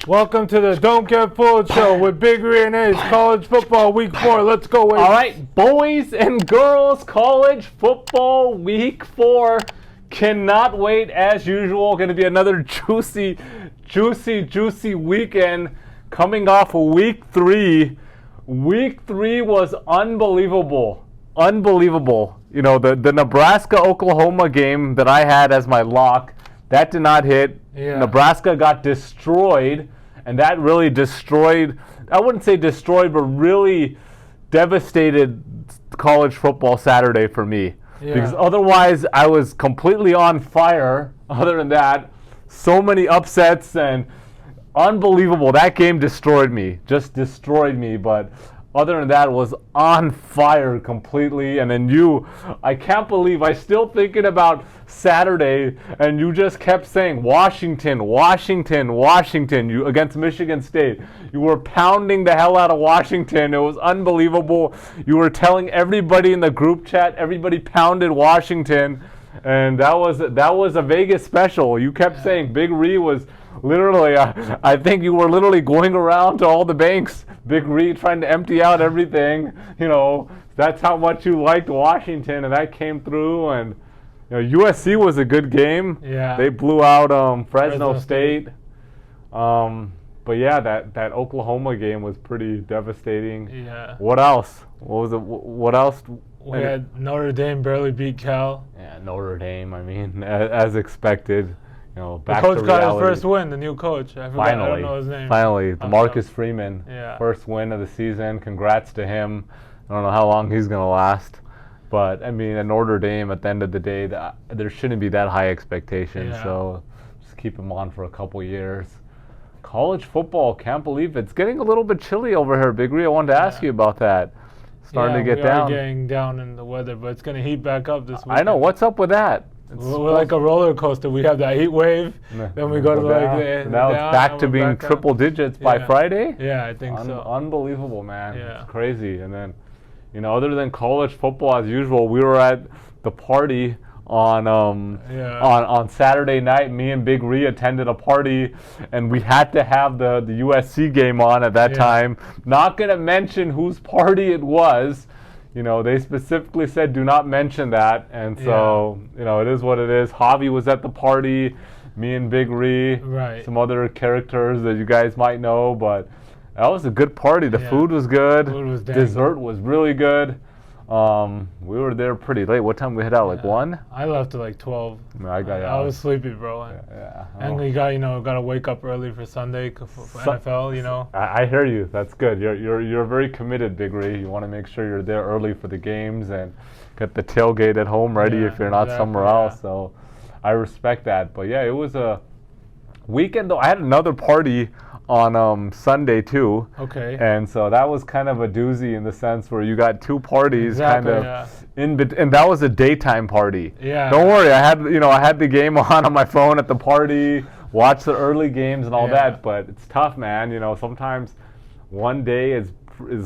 Welcome to the Don't Get Fooled show with Big Ray and Ace. College football week 4. Let's go, Ace. All right, boys and girls, college football week 4. Cannot wait as usual. Going to be another juicy weekend coming off of week 3. Week 3 was unbelievable. You know, the Nebraska-Oklahoma game that I had as my lock, that did not hit. Yeah. Nebraska got destroyed, and that really destroyed, I wouldn't say destroyed, but really devastated college football Saturday for me. Yeah. Because otherwise, I was completely on fire. Other than that, so many upsets and unbelievable. That game destroyed me, just destroyed me. But other than that, it was on fire completely. And then I can't believe, I still thinking about Saturday, and you just kept saying Washington, you against Michigan State. You were pounding the hell out of Washington. It was unbelievable. You were telling everybody in the group chat, everybody pounded Washington. And that was a Vegas special. You kept saying Big Ree was literally, I think you were literally going around to all the banks, Big Ree, trying to empty out everything. You know, that's how much you liked Washington, and that came through. And you know, USC was a good game. Yeah. They blew out Fresno State. But yeah, that Oklahoma game was pretty devastating. Yeah. What else? What was it? What else? We had Notre Dame barely beat Cal. Yeah, Notre Dame. I mean, as expected. You know, The back to coach got his reality. first win, the new coach. I forgot, I don't know his name. Finally, Marcus Freeman, Yeah. first win of the season. Congrats to him. I don't know how long he's going to last. But, I mean, at Notre Dame, at the end of the day, there shouldn't be that high expectations. Yeah. So just keep him on for a couple years. College football, can't believe it's getting a little bit chilly over here, Big Ree. I wanted to ask you about that. Starting to get down. We are getting down in the weather, but it's going to heat back up this week. I know. What's up with that? We're like a roller coaster. We have that heat wave, then we go to like now it's back to being triple digits by Friday. Yeah, I think so. Unbelievable, man. Yeah. It's crazy. And then, you know, other than college football as usual, we were at the party on Saturday night. Me and Big Ree attended a party, and we had to have the USC game on at that time. Not gonna mention whose party it was. You know, they specifically said do not mention that, and so, you know, it is what it is. Javi was at the party, me and Big Ree, some other characters that you guys might know, but that was a good party. The food was good. Dessert was really good. We were there pretty late. What time we head out? Like 1? I left at like 12. I was sleepy, bro. And we got to wake up early for Sunday for NFL. You know. I hear you. That's good. You're very committed, Big Ree. You want to make sure you're there early for the games and get the tailgate at home ready if you're not somewhere else. So I respect that. But yeah, it was a weekend though. I had another party on Sunday too. Okay. And so that was kind of a doozy in the sense where you got two parties and that was a daytime party. Yeah. Don't worry, I had the game on my phone at the party, watched the early games and all that, but it's tough, man. You know, sometimes one day is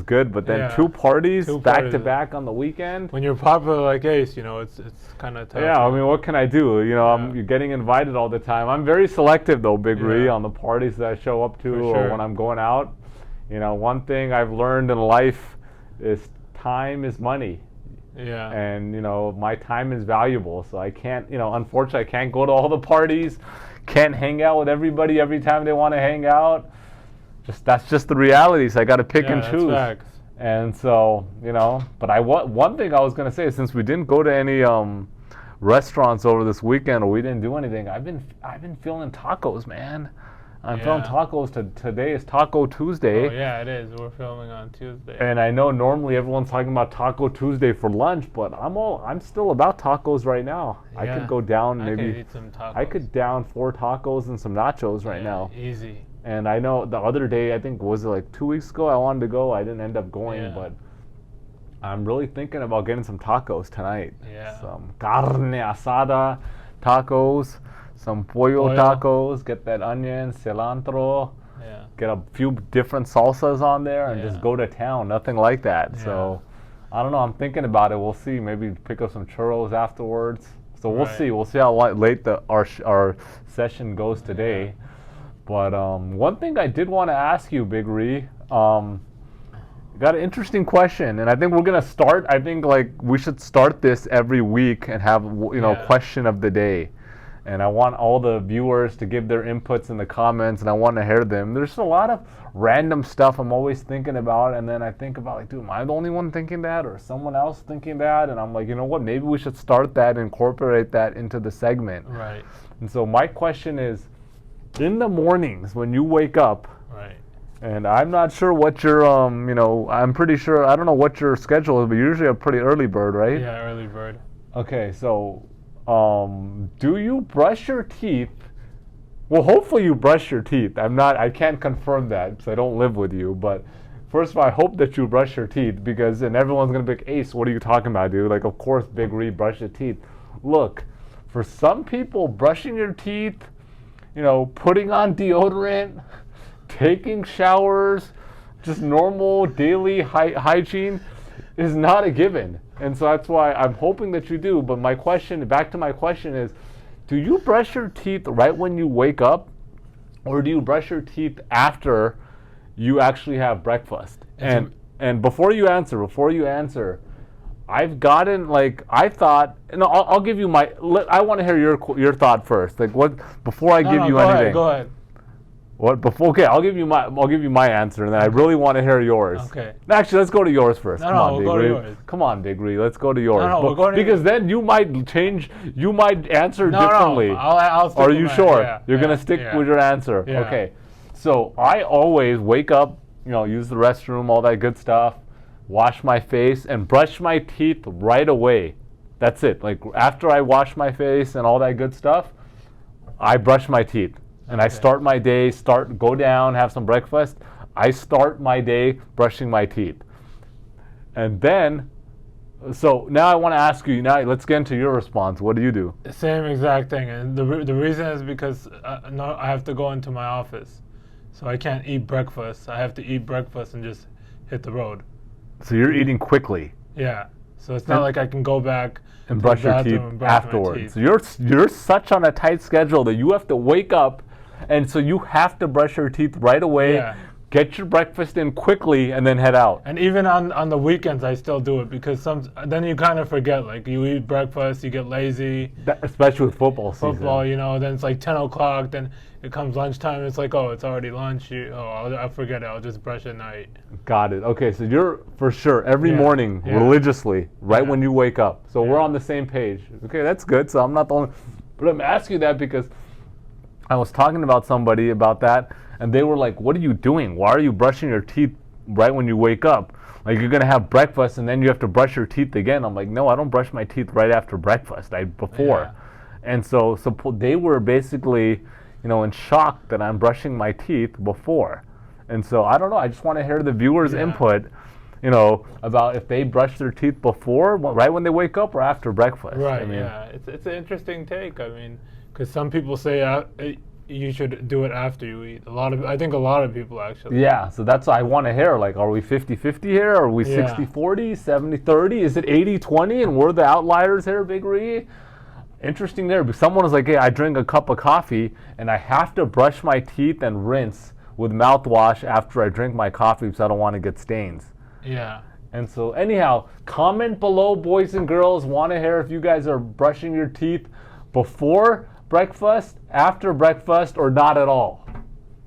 good, but then two parties back to back on the weekend. When you're popular like Ace, you know, it's kind of tough. Yeah, I mean, what can I do? You know, you're getting invited all the time. I'm very selective though, Big Ree, on the parties that I show up to or when I'm going out. You know, one thing I've learned in life is time is money. Yeah. And, you know, my time is valuable, so I can't, you know, unfortunately I can't go to all the parties, can't hang out with everybody every time they want to hang out. That's just the reality. So I got to pick and choose. Facts. And so, you know, but one thing I was going to say, since we didn't go to any restaurants over this weekend or we didn't do anything, I've been feeling tacos, man. I'm feeling tacos. Today is Taco Tuesday. Oh yeah, it is. We're filming on Tuesday. And I know normally everyone's talking about Taco Tuesday for lunch, but I'm still about tacos right now. Yeah. I could go down maybe. I could eat some tacos. I could down 4 tacos and some nachos right now. Easy. And I know the other day, I think, was it like 2 weeks ago, I wanted to go. I didn't end up going, but I'm really thinking about getting some tacos tonight. Yeah. Some carne asada tacos, some pollo tacos, get that onion, cilantro, get a few different salsas on there and just go to town. Nothing like that. Yeah. So I don't know. I'm thinking about it. We'll see. Maybe pick up some churros afterwards. So we'll see. We'll see how late our session goes today. But one thing I did want to ask you, Big Ree, got an interesting question, and I think we're gonna start. I think like we should start this every week and have question of the day. And I want all the viewers to give their inputs in the comments, and I want to hear them. There's a lot of random stuff I'm always thinking about, and then I think about like, dude, am I the only one thinking that, or someone else thinking that? And I'm like, you know what? Maybe we should start that and incorporate that into the segment. Right. And so my question is, in the mornings when you wake up, right. And I'm not sure what your, I'm pretty sure, I don't know what your schedule is, but you're usually a pretty early bird, right? Yeah, early bird. Okay, so do you brush your teeth? Well, hopefully you brush your teeth. I can't confirm that because I don't live with you, but first of all, I hope that you brush your teeth because then everyone's going to be like, Ace, what are you talking about, dude? Like, of course, Big Ree, brush your teeth. Look, for some people, brushing your teeth, putting on deodorant, taking showers, just normal daily hygiene is not a given. And so that's why I'm hoping that you do. But back to my question is, do you brush your teeth right when you wake up, or do you brush your teeth after you actually have breakfast? And before you answer, I've gotten I thought, I'll give you I want to hear your thought first. Like what before I give you anything. Go ahead. What before? Okay, I'll give you my answer, and then I really want to hear yours. Okay. Actually, let's go to yours first. We'll go to yours. Come on, Big Ree. Let's go to yours. We're going to because then you might answer differently. I'll stick Are with you mine. sure? Yeah, You're gonna stick with your answer. Yeah. Okay. So I always wake up, use the restroom, all that good stuff, wash my face, and brush my teeth right away. That's it. Like after I wash my face and all that good stuff, I brush my teeth. And I start my day, go down, have some breakfast. I start my day brushing my teeth. And then, so now I want to ask you, let's get into your response. What do you do? Same exact thing. And the reason is because I have to go into my office. So I can't eat breakfast. I have to eat breakfast and just hit the road. So you're eating quickly. Yeah. So it's not like I can go back and brush your teeth afterwards. So you're such on a tight schedule that you have to wake up, and so you have to brush your teeth right away, get your breakfast in quickly, and then head out. And even on the weekends, I still do it because then you kind of forget. Like you eat breakfast, you get lazy. Especially with football season. Then it's like 10 o'clock, then it comes lunchtime, it's like, oh, it's already lunch. I'll forget it. I'll just brush at night. Got it. Okay, so you're for sure every morning religiously, right when you wake up. So we're on the same page. Okay, that's good. So I'm not the only, but I'm asking you that because I was talking about somebody about that, and they were like, what are you doing? Why are you brushing your teeth right when you wake up? Like you're going to have breakfast and then you have to brush your teeth again. I'm like, no, I don't brush my teeth right after breakfast. Before. Yeah. And so they were basically, in shock that I'm brushing my teeth before. And so I don't know. I just want to hear the viewers' input, about if they brush their teeth before, right when they wake up, or after breakfast. Right. It's an interesting take. I mean, because some people say you should do it after you eat. I think a lot of people actually. Yeah. So that's what I want to hear. Like, are we 50-50 here? Are we 60-40, 70-30? Is it 80-20? And we're the outliers here, Big Ree? Interesting there. But someone was like, hey, I drink a cup of coffee and I have to brush my teeth and rinse with mouthwash after I drink my coffee because I don't want to get stains. Yeah. And so anyhow, comment below, boys and girls. Want to hear if you guys are brushing your teeth before breakfast, after breakfast, or not at all.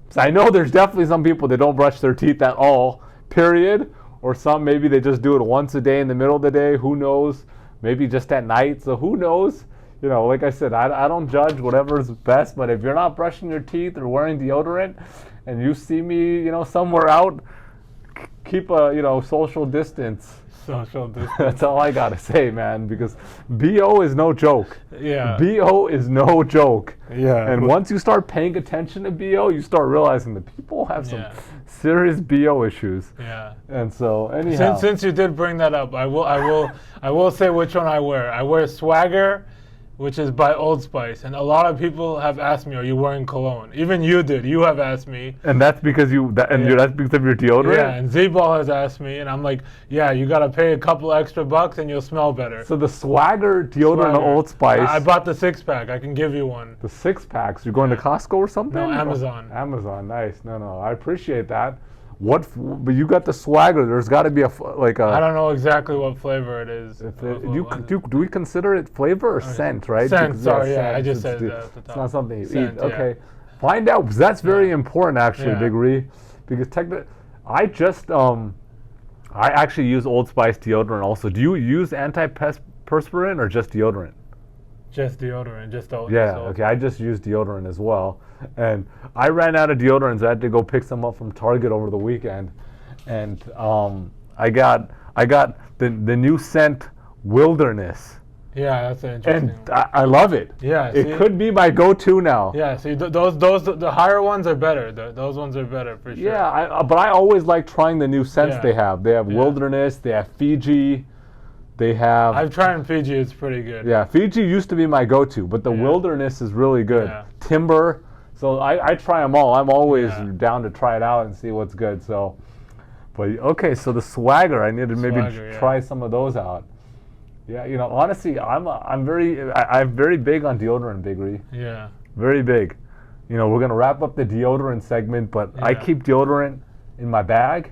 So I know there's definitely some people that don't brush their teeth at all, period. Or some maybe they just do it once a day in the middle of the day. Who knows? Maybe just at night. So who knows? Like I said, I don't judge whatever's best, but if you're not brushing your teeth or wearing deodorant and you see me, somewhere out, keep a, social distance. Social distance. That's all I gotta say, man, because BO is no joke. Yeah. BO is no joke. Yeah. And once you start paying attention to BO, you start realizing that people have some serious BO issues. Yeah. And so anyhow. Since you did bring that up, I will say which one I wear. I wear Swagger which is by Old Spice. And a lot of people have asked me, are you wearing cologne? Even you did. You have asked me. And that's because that's because of your deodorant? Yeah, and Z-Ball has asked me, and I'm like, yeah, you got to pay a couple extra bucks and you'll smell better. So the Swagger deodorant of Old Spice. I bought the 6-pack. I can give you one. The 6-packs? You're going to Costco or something? No, Amazon. Amazon, nice. No, I appreciate that. But you got the Swagger. There's got to be a. I don't know exactly what flavor it is. Do we consider it flavor or scent, right? Scent, sorry, yeah, scent. I just said that at the top. It's not something you Scent, eat. Okay. Find out, because that's very important, actually, Yeah. Big Ree. Because I actually use Old Spice deodorant also. Do you use antiperspirant or just deodorant? Just deodorant, just the Yeah, okay, I just use deodorant as well. And I ran out of deodorant, so I had to go pick some up from Target over the weekend. And I got the new scent Wilderness. Yeah, that's an interesting And one. I love it. Yeah, It could be my go-to now. Yeah, see, the higher ones are better. Those ones are better for sure. Yeah, but I always like trying the new scents Yeah. they have. They have Yeah. Wilderness, they have Fiji, they have... I've tried Fiji, it's pretty good. Yeah, Fiji used to be my go-to, but the Yeah. Wilderness is really good. Yeah. Timber, so I try them all. I'm always Yeah. down to try it out and see what's good. So, but okay, so the Swagger, I need to maybe Swagger, yeah. try some of those out. Yeah, honestly, I'm very big on deodorant, Big Ree. Yeah. Very big. We're gonna wrap up the deodorant segment, but I Yeah. keep deodorant in my bag,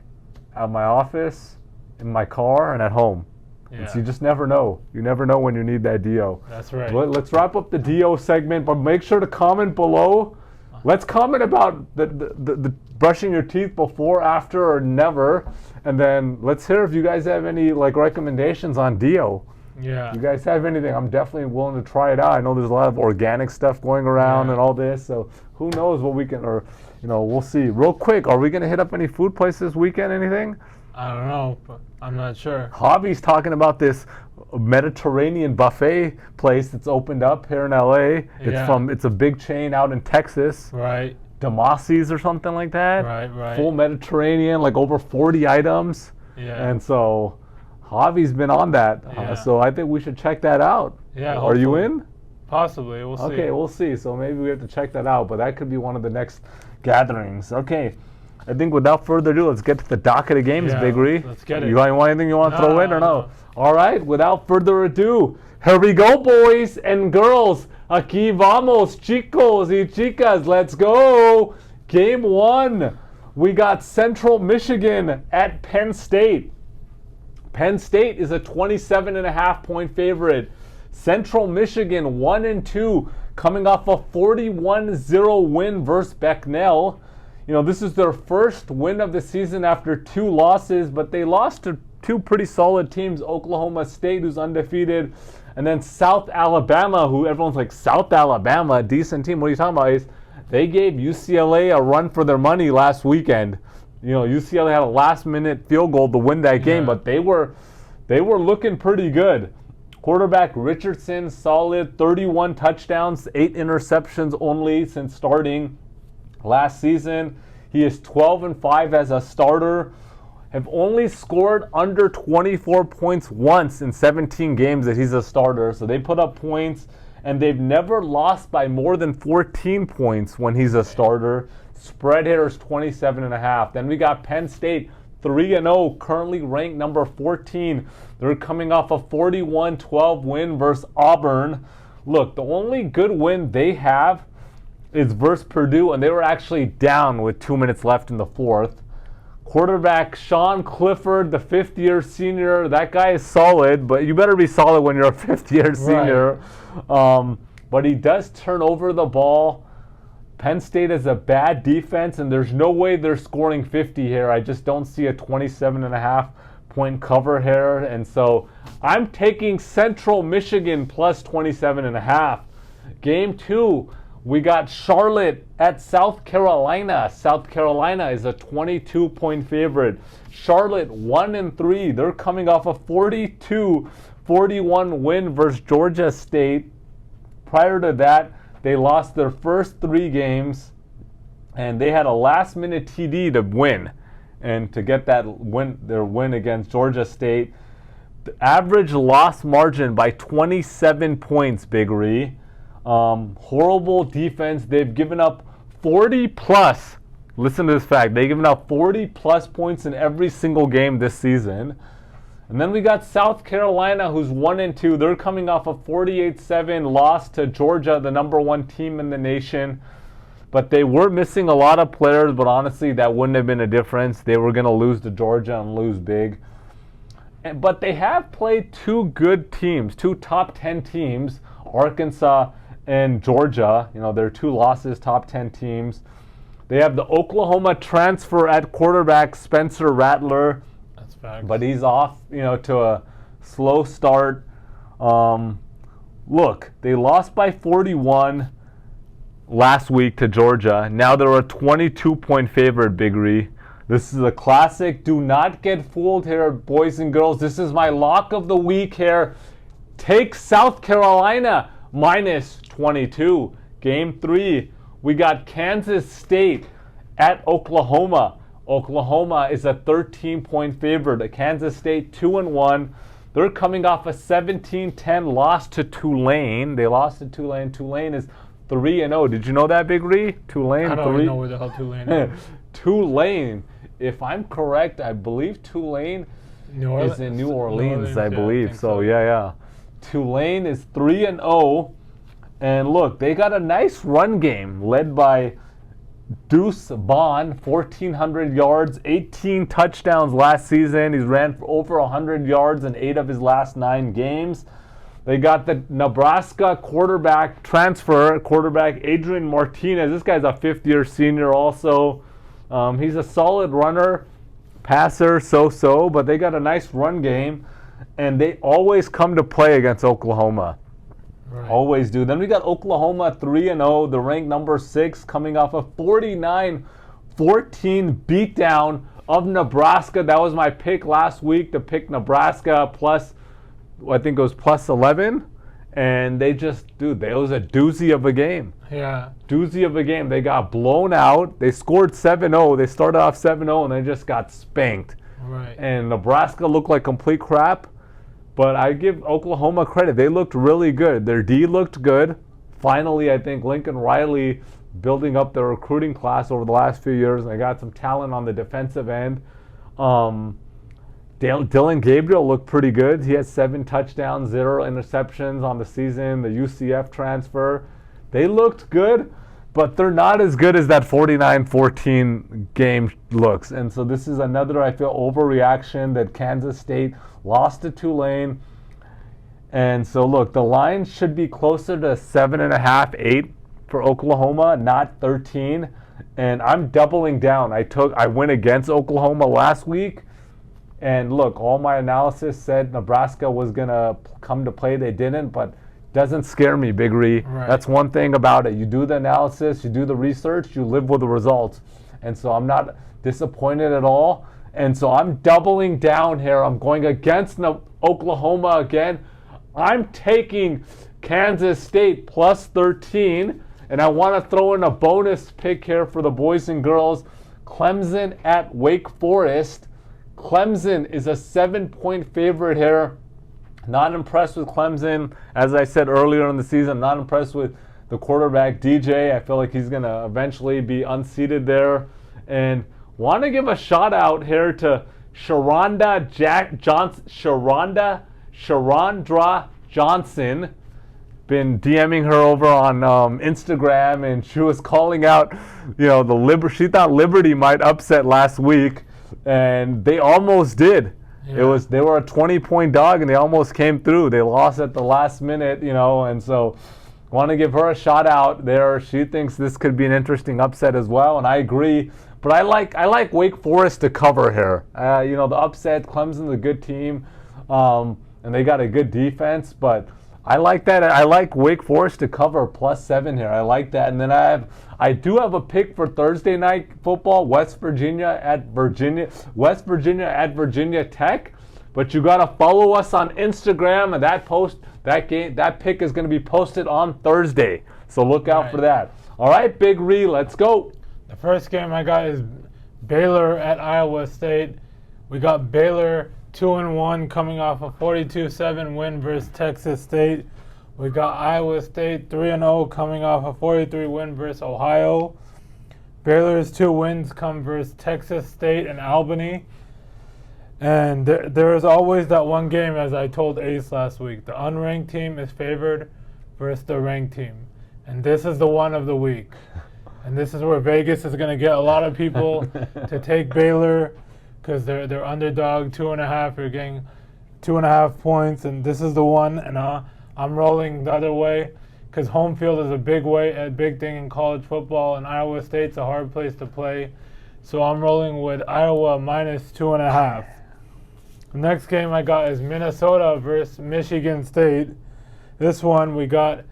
at my office, in my car, and at home. Yeah. And so you just never know. You never know when you need that deo. That's right. Let's wrap up the deo segment, but make sure to comment below. Let's comment about the brushing your teeth before, after, or never, and then let's hear if you guys have any recommendations on deo. Yeah. You guys have anything? I'm definitely willing to try it out. I know there's a lot of organic stuff going around Yeah. and all this, so who knows what we can, or we'll see. Real quick, are we gonna hit up any food places this weekend? Anything? I don't know, but I'm not sure. Hobby's talking about this Mediterranean buffet place that's opened up here in LA. Yeah. It's a big chain out in Texas. Right. Damasi's or something like that. Right. Full Mediterranean, over 40 items. Yeah. And so Javi's been on that. Yeah. So I think we should check that out. Yeah, Are you hopefully. in? Possibly. We'll see. Okay, we'll see. So maybe we have to check that out, but that could be one of the next gatherings. Okay. I think without further ado, let's get to the docket of games, Yeah, Big Ree. let's get it. You got anything you want to No, throw in or no? no. All right, without further ado, here we go, boys and girls. Aquí vamos, chicos y chicas. Let's go. Game 1. We got Central Michigan at Penn State. Penn State is a 27.5-point favorite. Central Michigan 1-2, coming off a 41-0 win versus Becknell. This is their first win of the season after 2 losses, but they lost to 2 pretty solid teams, Oklahoma State, who's undefeated, and then South Alabama, who everyone's like, South Alabama, a decent team. What are you talking about, Ace? They gave UCLA a run for their money last weekend. UCLA had a last-minute field goal to win that game, but they were looking pretty good. Quarterback Richardson, solid, 31 touchdowns, 8 interceptions only since starting last season. He is 12-5 as a starter. Have only scored under 24 points once in 17 games that he's a starter. So they put up points, and they've never lost by more than 14 points when he's a starter. Spread hitters 27.5. Then we got Penn State 3-0, currently ranked number 14. They're coming off a 41-12 win versus Auburn. Look, the only good win they have is versus Purdue, and they were actually down with 2 minutes left in the fourth. Quarterback Sean Clifford, the fifth-year senior, that guy is solid, but you better be solid when you're a fifth-year senior. But he does turn over the ball. Penn State is a bad defense, and there's no way they're scoring 50 here. I just don't see a 27.5-point cover here, and so I'm taking Central Michigan plus 27.5. Game 2. We got Charlotte at South Carolina. South Carolina is a 22-point favorite. Charlotte 1-3. They're coming off a 42-41 win versus Georgia State. Prior to that, they lost their first 3 games, and they had a last-minute TD to win and to get that win, their win against Georgia State. The average loss margin by 27 points, Big Ree. Horrible defense. They've given up 40 plus. Listen to this fact. They've given up 40 plus points in every single game this season. And then we got South Carolina, who's 1-2. They're coming off a 48-7 loss to Georgia, the number 1 team in the nation. But they were missing a lot of players, but honestly, that wouldn't have been a difference. They were going to lose to Georgia and lose big. But they have played 2 good teams, 2 top 10 teams, Arkansas and Georgia. You know, they're 2 losses, top 10 teams. They have the Oklahoma transfer at quarterback, Spencer Rattler. That's facts. But he's off, you know, to a slow start. Look, they lost by 41 last week to Georgia. Now they're a 22-point favorite, Big Ree. This is a classic. Do not get fooled here, boys and girls. This is my lock of the week here. Take South Carolina minus 22. Game 3, we got Kansas State at Oklahoma. Oklahoma is a 13-point favorite. Kansas State 2-1. They're coming off a 17-10 loss to Tulane. They lost to Tulane. Tulane is 3-0. Did you know that, Big Ree? Tulane. I don't even know where the hell Tulane is. Tulane. If I'm correct, I believe Tulane is in New Orleans, I believe. So, yeah. Tulane is 3-0. And look, they got a nice run game led by Deuce Vaughn, 1,400 yards, 18 touchdowns last season. He's ran for over 100 yards in 8 of his last 9 games. They got the Nebraska quarterback Adrian Martinez. This guy's a 5th-year senior also. He's a solid runner, passer, so-so, but they got a nice run game, and they always come to play against Oklahoma. Right. Always do. Then we got Oklahoma 3-0, the ranked number 6, coming off a 49-14 beatdown of Nebraska. That was my pick last week, to pick Nebraska plus, I think it was plus 11. And they just, it was a doozy of a game. Yeah. Doozy of a game. They got blown out. They scored 7-0. They started off 7-0 and they just got spanked. Right. And Nebraska looked like complete crap. But I give Oklahoma credit. They looked really good. Their D looked good. Finally, I think Lincoln Riley building up their recruiting class over the last few years. And they got some talent on the defensive end. Dylan Gabriel looked pretty good. He has 7 touchdowns, 0 interceptions on the season. The UCF transfer. They looked good, but they're not as good as that 49-14 game looks. And so this is another, I feel, overreaction that Kansas State lost to Tulane. And so, look, the line should be closer to 7.5, 8 for Oklahoma, not 13. And I'm doubling down. I went against Oklahoma last week. And look, all my analysis said Nebraska was going to come to play. They didn't, but doesn't scare me, Big Ree. Right. That's one thing about it. You do the analysis, you do the research, you live with the results. And so I'm not disappointed at all. And so I'm doubling down here. I'm going against Oklahoma again. I'm taking Kansas State plus 13. And I want to throw in a bonus pick here for the boys and girls. Clemson at Wake Forest. Clemson is a 7-point favorite here. Not impressed with Clemson. As I said earlier in the season, not impressed with the quarterback, DJ. I feel like he's going to eventually be unseated there. And want to give a shout out here to Sharonda Johnson. Been DMing her over on Instagram, and she was calling out, she thought Liberty might upset last week. And they almost did. Yeah. They were a 20-point dog, and they almost came through. They lost at the last minute, and so want to give her a shout out there. She thinks this could be an interesting upset as well, and I agree. But I like Wake Forest to cover here. The upset, Clemson's a good team, and they got a good defense, but I like that. I like Wake Forest to cover plus 7 here. I like that. And then I do have a pick for Thursday night football, West Virginia at Virginia Tech. But you gotta follow us on Instagram, and that pick is gonna be posted on Thursday. So look out for that. All right, Big Ree, let's go. The first game I got is Baylor at Iowa State. We got Baylor 2-1 coming off a 42-7 win versus Texas State. We got Iowa State 3-0 coming off a 43 win versus Ohio. Baylor's 2 wins come versus Texas State and Albany. And there is always that one game, as I told Ace last week. The unranked team is favored versus the ranked team. And this is the one of the week. And this is where Vegas is going to get a lot of people to take Baylor because they're underdog 2.5. You're getting 2.5 points. And this is the one. And I'm rolling the other way because home field is a big thing in college football. And Iowa State's a hard place to play. So I'm rolling with Iowa minus 2.5. The next game I got is Minnesota versus Michigan State. This one we got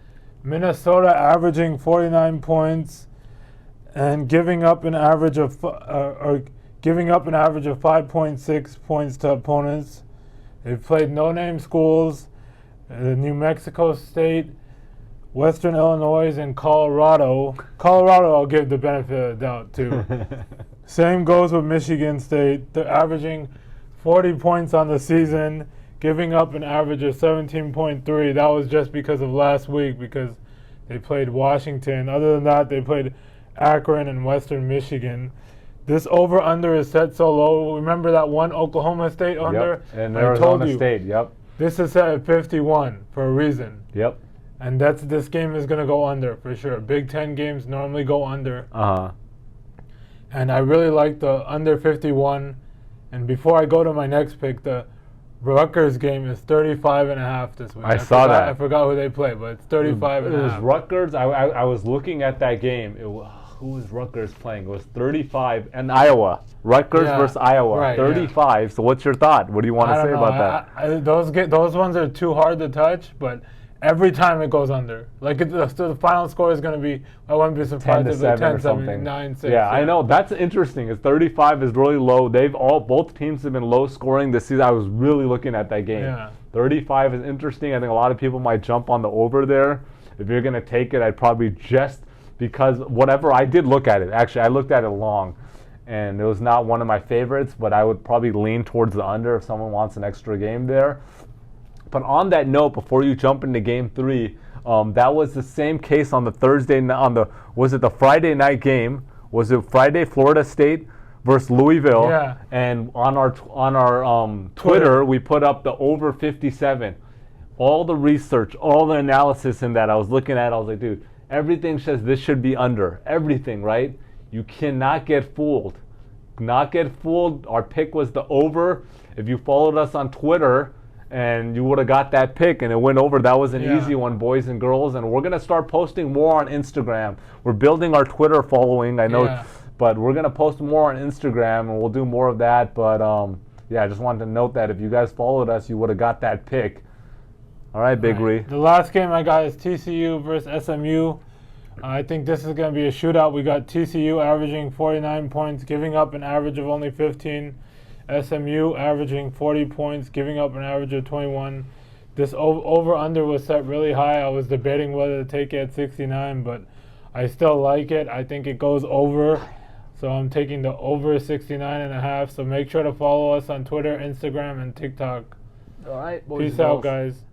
Minnesota averaging 49 points and giving up an average of 5.6 points to opponents. They've played no-name schools, New Mexico State, Western Illinois, and Colorado. Colorado I'll give the benefit of the doubt too. Same goes with Michigan State. They're averaging 40 points on the season, giving up an average of 17.3. That was just because of last week because they played Washington. Other than that, they played Akron and Western Michigan. This over-under is set so low. Remember that one Oklahoma State under? Yep. And Arizona State, yep. This is set at 51 for a reason. Yep. And this game is going to go under for sure. Big Ten games normally go under. Uh-huh. And I really like the under 51. And before I go to my next pick, the Rutgers game is 35.5 this week. I saw that. I forgot who they play, but it's 35.5. It was Rutgers. I was looking at that game. Who was Rutgers playing? It was 35 and Iowa. Rutgers versus Iowa. Right, 35. Yeah. So what's your thought? What do you want to say about that? Those ones are too hard to touch, but every time it goes under. Like the final score is going to be, I wouldn't be surprised if it's 10-7, 9-6. Yeah, I know. That's interesting. It's 35 is really low. Both teams have been low scoring this season. I was really looking at that game. Yeah. 35 is interesting. I think a lot of people might jump on the over there. If you're going to take it, I'd probably just because whatever. I did look at it. Actually, I looked at it long. And it was not one of my favorites, but I would probably lean towards the under if someone wants an extra game there. But on that note, before you jump into Game 3, that was the same case on the was it the Friday night game? Was it Friday, Florida State versus Louisville? Yeah. And on our Twitter, we put up the over 57. All the research, all the analysis in that I was looking at, I was like, dude, everything says this should be under. Everything, right? You cannot get fooled. Not get fooled. Our pick was the over. If you followed us on Twitter, and you would have got that pick and it went over. That was an easy one, boys and girls. And we're going to start posting more on Instagram. We're building our Twitter following, I know, but we're going to post more on Instagram and we'll do more of that. But I just wanted to note that if you guys followed us, you would have got that pick. All right, Big Ree. The last game I got is TCU versus SMU. I think this is going to be a shootout. We got TCU averaging 49 points, giving up an average of only 15. SMU averaging 40 points, giving up an average of 21. This over-under was set really high. I was debating whether to take it at 69, but I still like it. I think it goes over, so I'm taking the over 69.5. So make sure to follow us on Twitter, Instagram, and TikTok. All right, boys. Peace out, guys.